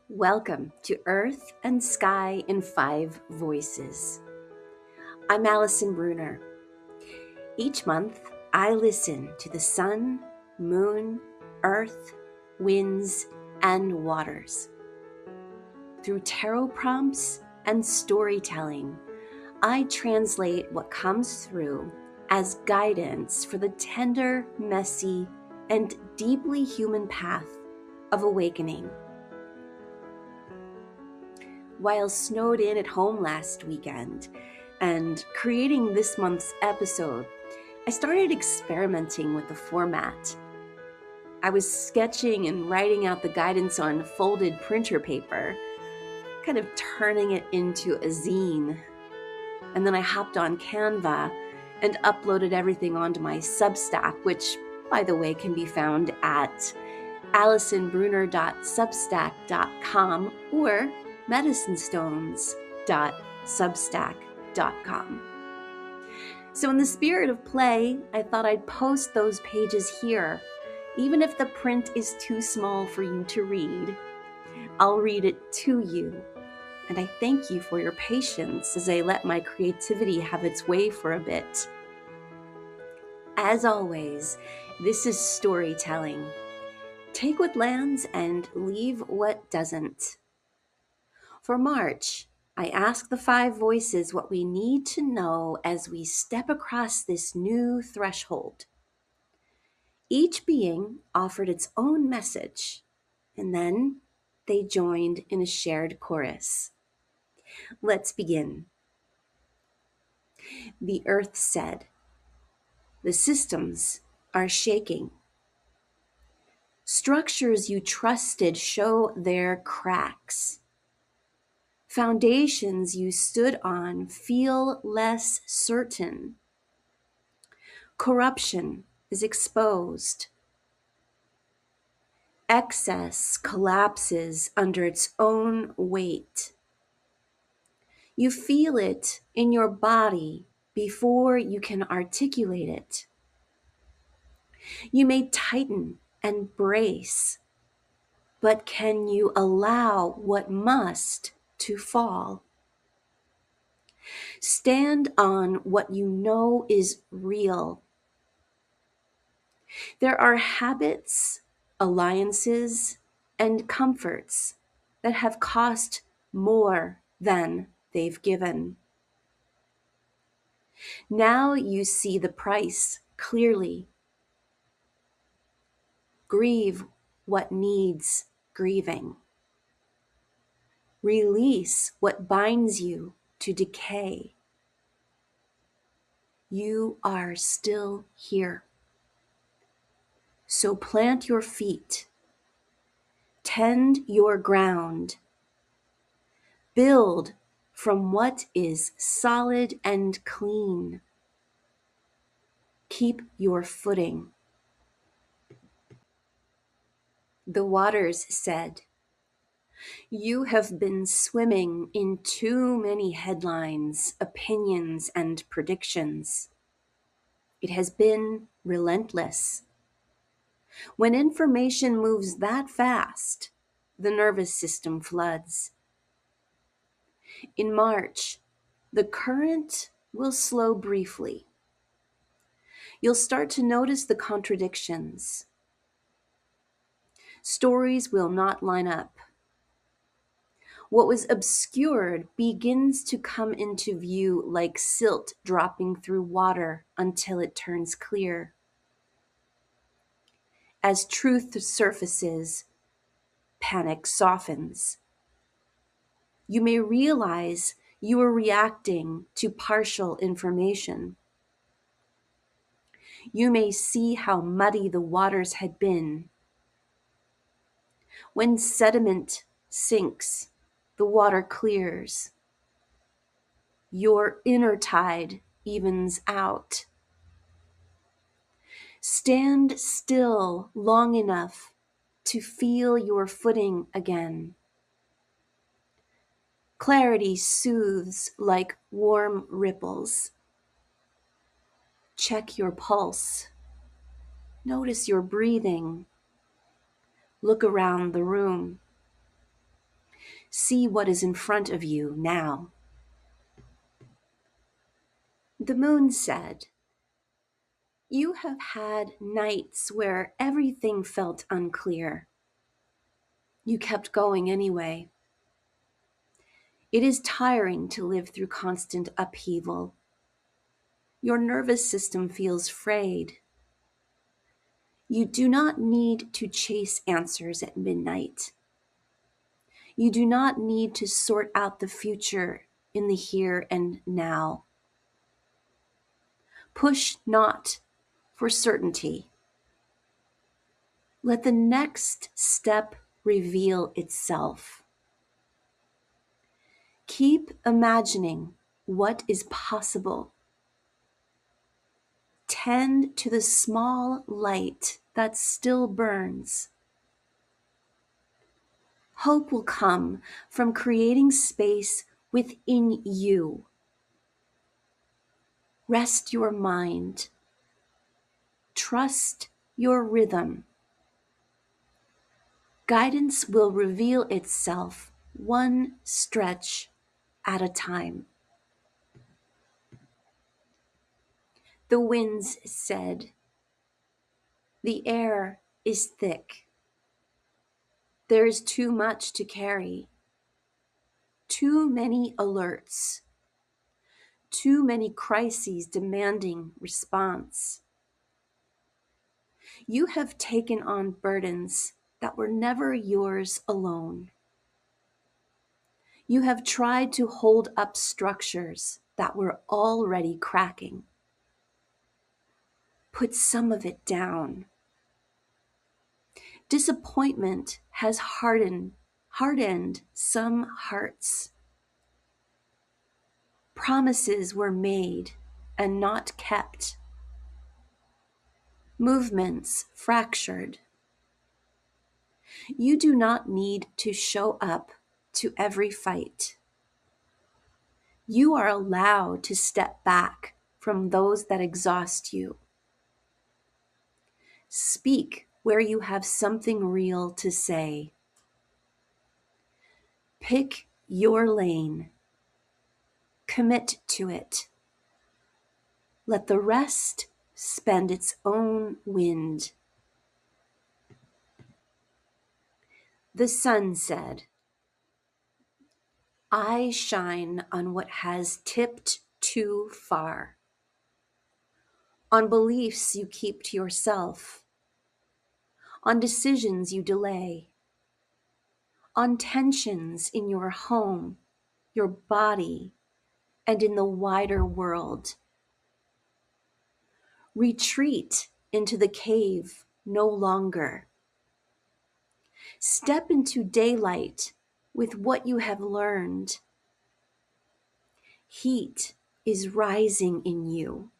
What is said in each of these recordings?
Welcome to Earth and Sky in 5 Voices. I'm Allison Bruner. Each month, I listen to the sun, moon, earth, winds, and waters. Through tarot prompts and storytelling, I translate what comes through as guidance for the tender, messy, and deeply human path of awakening. While snowed in at home last weekend and creating this month's episode, I started experimenting with the format. I was sketching and writing out the guidance on folded printer paper, kind of turning it into a zine. And then I hopped on Canva and uploaded everything onto my Substack, which, by the way, can be found at allisonbruner.substack.com or medicinestones.substack.com. So in the spirit of play, I thought I'd post those pages here. Even if the print is too small for you to read, I'll read it to you. And I thank you for your patience as I let my creativity have its way for a bit. As always, this is storytelling. Take what lands and leave what doesn't. For March, I ask the 5 voices what we need to know as we step across this new threshold. Each being offered its own message, and then they joined in a shared chorus. Let's begin. The earth said, "The systems are shaking. Structures you trusted show their cracks. Foundations you stood on feel less certain. Corruption is exposed. Excess collapses under its own weight. You feel it in your body before you can articulate it. You may tighten and brace, but can you allow what must to fall? Stand on what you know is real. There are habits, alliances, and comforts that have cost more than they've given. Now you see the price clearly. Grieve what needs grieving. Release what binds you to decay. You are still here. So plant your feet. Tend your ground. Build from what is solid and clean. Keep your footing. The waters said, "You have been swimming in too many headlines, opinions, and predictions. It has been relentless. When information moves that fast, the nervous system floods. In March, the current will slow briefly. You'll start to notice the contradictions. Stories will not line up. What was obscured begins to come into view like silt dropping through water until it turns clear. As truth surfaces, panic softens. You may realize you are reacting to partial information. You may see how muddy the waters had been. When sediment sinks, the water clears. Your inner tide evens out. Stand still long enough to feel your footing again. Clarity soothes like warm ripples. Check your pulse. Notice your breathing. Look around the room. See what is in front of you now. The moon said, "You have had nights where everything felt unclear. You kept going anyway. It is tiring to live through constant upheaval. Your nervous system feels frayed. You do not need to chase answers at midnight. You do not need to sort out the future in the here and now. Push not for certainty. Let the next step reveal itself. Keep imagining what is possible. Tend to the small light that still burns. Hope will come from creating space within you. Rest your mind. Trust your rhythm. Guidance will reveal itself one stretch at a time." The winds said, "The air is thick. There is too much to carry. Too many alerts. Too many crises demanding response. You have taken on burdens that were never yours alone. You have tried to hold up structures that were already cracking. Put some of it down. Disappointment has hardened some hearts. Promises were made and not kept. Movements fractured. You do not need to show up to every fight. You are allowed to step back from those that exhaust you. Speak where you have something real to say. Pick your lane. Commit to it. Let the rest spend its own wind." The sun said, "I shine on what has tipped too far, on beliefs you keep to yourself, on decisions you delay, on tensions in your home, your body, and in the wider world. Retreat into the cave no longer. Step into daylight with what you have learned. Heat is rising in you.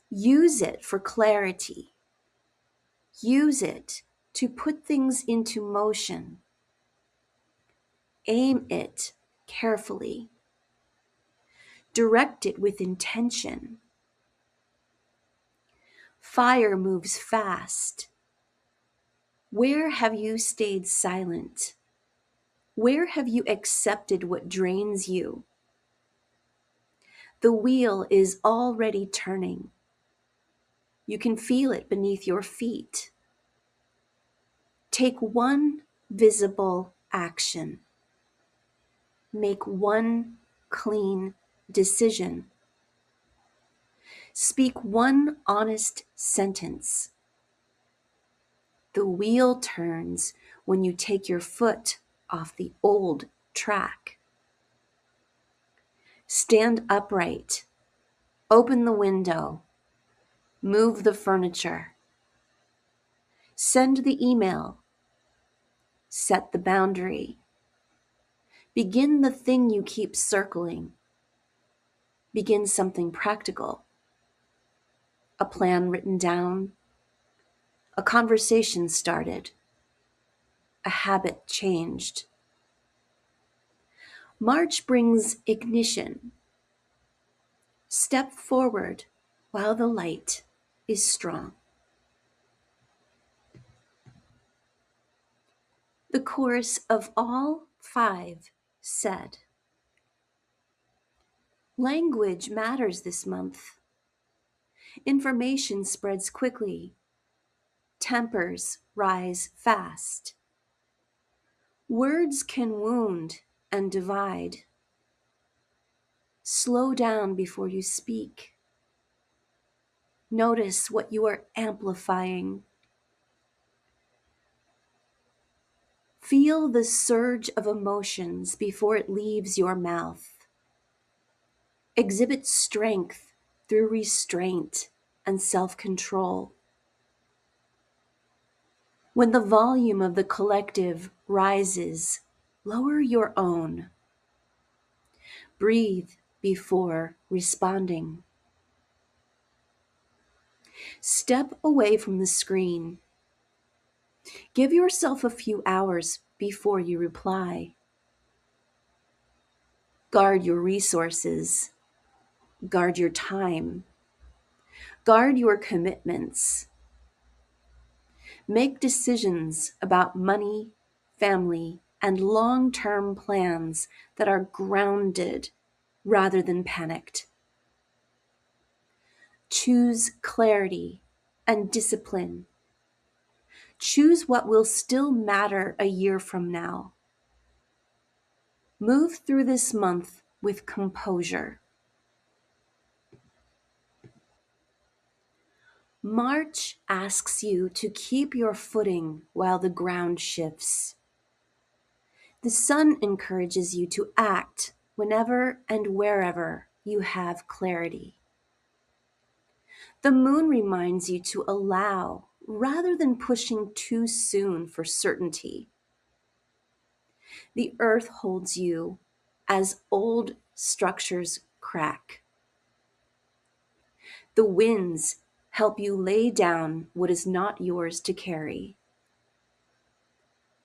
Use it for clarity. Use it to put things into motion. Aim it carefully. Direct it with intention. Fire moves fast. Where have you stayed silent? Where have you accepted what drains you? The wheel is already turning. You can feel it beneath your feet. Take one visible action. Make one clean decision. Speak one honest sentence. The wheel turns when you take your foot off the old track. Stand upright. Open the window. Move the furniture. Send the email. Set the boundary. Begin the thing you keep circling. Begin something practical. A plan written down. A conversation started. A habit changed. March brings ignition. Step forward while the light is strong. The chorus of all five said, "Language matters this month. Information spreads quickly. Tempers rise fast. Words can wound and divide. Slow down before you speak. Notice what you are amplifying. Feel the surge of emotions before it leaves your mouth. Exhibit strength through restraint and self-control. When the volume of the collective rises, lower your own. Breathe before responding. Step away from the screen. Give yourself a few hours before you reply. Guard your resources. Guard your time. Guard your commitments. Make decisions about money, family, and long-term plans that are grounded rather than panicked. Choose clarity and discipline. Choose what will still matter a year from now. Move through this month with composure. March asks you to keep your footing while the ground shifts. The sun encourages you to act whenever and wherever you have clarity. The moon reminds you to allow rather than pushing too soon for certainty. The earth holds you as old structures crack. The winds help you lay down what is not yours to carry.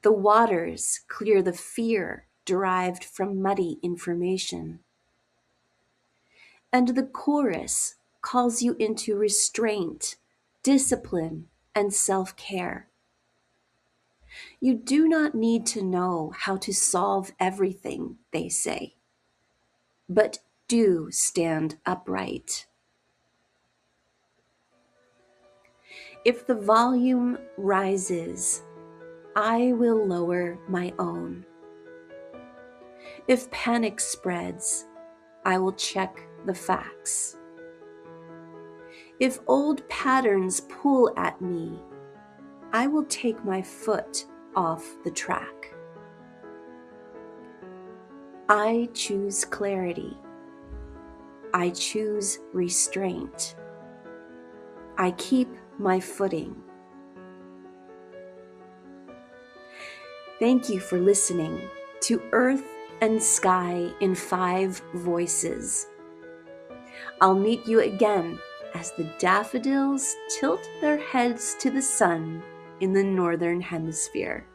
The waters clear the fear derived from muddy information. And the chorus calls you into restraint, discipline, and self-care. You do not need to know how to solve everything, they say, but do stand upright. If the volume rises, I will lower my own. If panic spreads, I will check the facts. If old patterns pull at me, I will take my foot off the track. I choose clarity. I choose restraint. I keep my footing. Thank you for listening to Earth and Sky in 5 Voices. I'll meet you again as the daffodils tilt their heads to the sun in the northern hemisphere.